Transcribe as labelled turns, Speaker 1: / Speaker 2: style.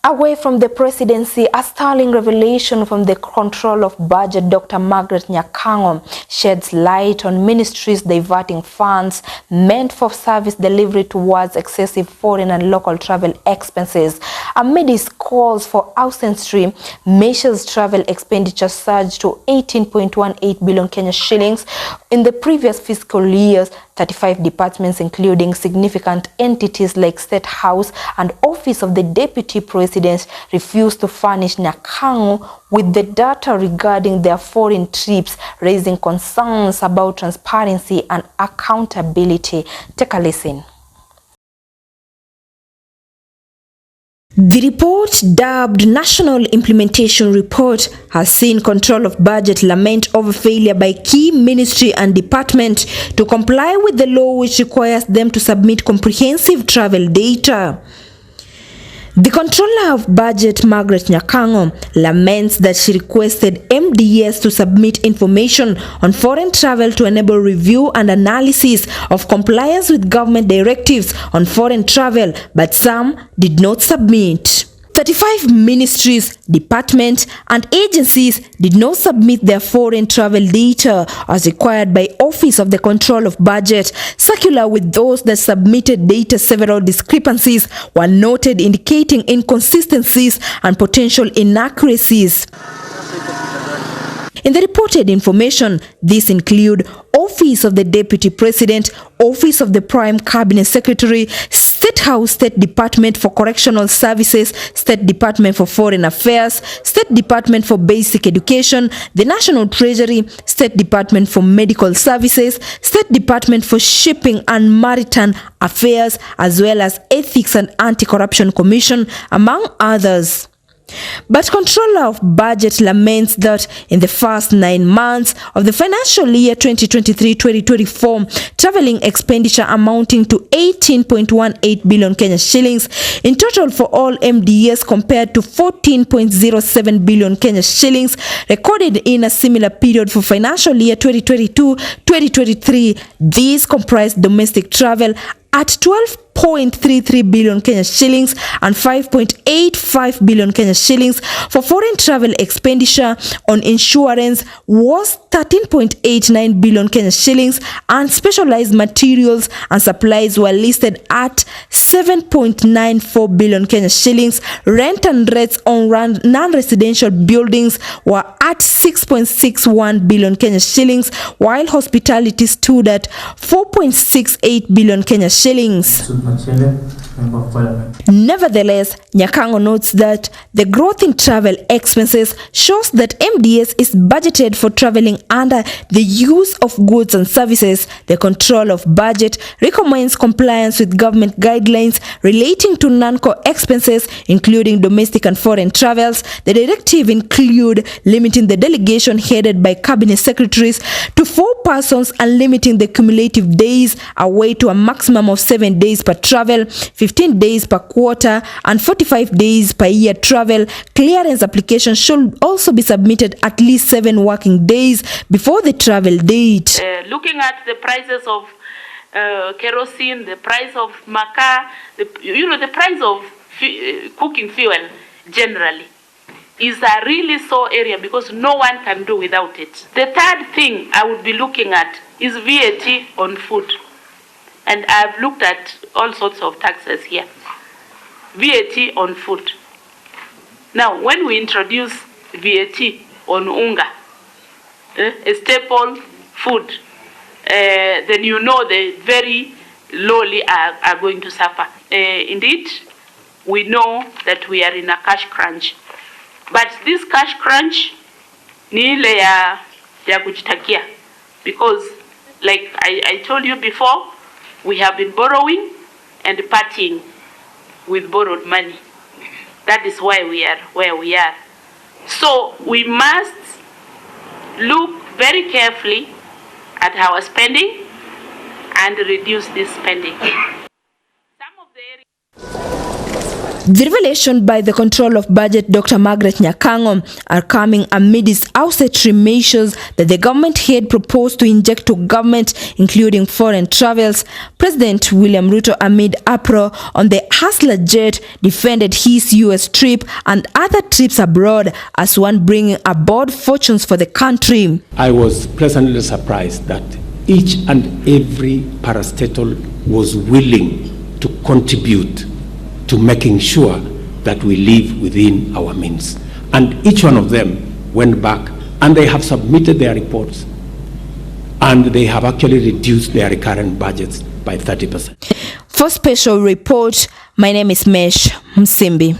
Speaker 1: Away from the presidency, a startling revelation from the control of budget, Dr. Margaret Nyakang'o sheds light on ministries diverting funds meant for service delivery towards excessive foreign and local travel expenses. Amidst calls for austerity measures, travel expenditure surged to 18.18 billion Kenya shillings in the previous fiscal years. 35 departments, including significant entities like State House and Office of the Deputy President, refused to furnish Nyakang'o with the data regarding their foreign trips, raising concerns about transparency and accountability. Take a listen. The report, dubbed National Implementation Report, has seen control of budget lament over failure by key ministry and department to comply with the law which requires them to submit comprehensive travel data. The controller of budget, Margaret Nyakang'o, laments that she requested MDS to submit information on foreign travel to enable review and analysis of compliance with government directives on foreign travel, but some did not submit. 35 ministries, departments, and agencies did not submit their foreign travel data as required by Office of the Control of Budget. Circular with those that submitted data, several discrepancies were noted, indicating inconsistencies and potential inaccuracies. In the reported information, these include Office of the Deputy President, Office of the Prime Cabinet Secretary, State House, State Department for Correctional Services, State Department for Foreign Affairs, State Department for Basic Education, the National Treasury, State Department for Medical Services, State Department for Shipping and Maritime Affairs, as well as Ethics and Anti-Corruption Commission, among others. But controller of budget laments that in the first 9 months of the financial year 2023-2024, traveling expenditure amounting to 18.18 billion Kenya shillings in total for all MDS, compared to 14.07 billion Kenya shillings recorded in a similar period for financial year 2022-2023. These comprised domestic travel at 12.33 billion Kenya shillings and 5.85 billion Kenya shillings. For foreign travel expenditure on insurance was 13.89 billion Kenya shillings, and specialized materials and supplies were listed at 7.94 billion Kenya shillings. Rent and rates on non-residential buildings were at 6.61 billion Kenya shillings, while hospitality stood at 4.68 billion Kenya shillings. Nevertheless, Nyakang'o notes that the growth in travel expenses shows that MDS is budgeted for traveling under the use of goods and services. The control of budget recommends compliance with government guidelines relating to non-core expenses, including domestic and foreign travels. The directive include limiting the delegation headed by cabinet secretaries to 4 persons and limiting the cumulative days away to a maximum of 7 days per travel, 15 days per quarter, and 45 days per year travel. Clearance applications should also be submitted at least 7 working days before the travel date.
Speaker 2: Looking at the prices of kerosene, the price of makaa, the price of cooking fuel generally is a really sore area because no one can do without it. The third thing I would be looking at is VAT on food. And I've looked at all sorts of taxes here. VAT on food. Now, when we introduce VAT on unga, a staple food, then you know the very lowly are going to suffer. Indeed, we know that we are in a cash crunch. But this cash crunch ni ile ya kujitakia, because like I told you before, we have been borrowing and partying with borrowed money. That is why we are where we are. So we must look very carefully at our spending and reduce this spending. Some of the areas
Speaker 1: The revelation by the Control of Budget Dr. Margaret Nyakang'o are coming amidst austerity measures that the government had proposed to inject to government, including foreign travels. President William Ruto, amid uproar on the Hustler jet, defended his US trip and other trips abroad as one bringing aboard fortunes for the country.
Speaker 3: I was pleasantly surprised that each and every parastatal was willing to contribute to making sure that we live within our means. And each one of them went back and they have submitted their reports and they have actually reduced their recurrent budgets by 30%.
Speaker 1: For Special Report, my name is Mesh Msimbi.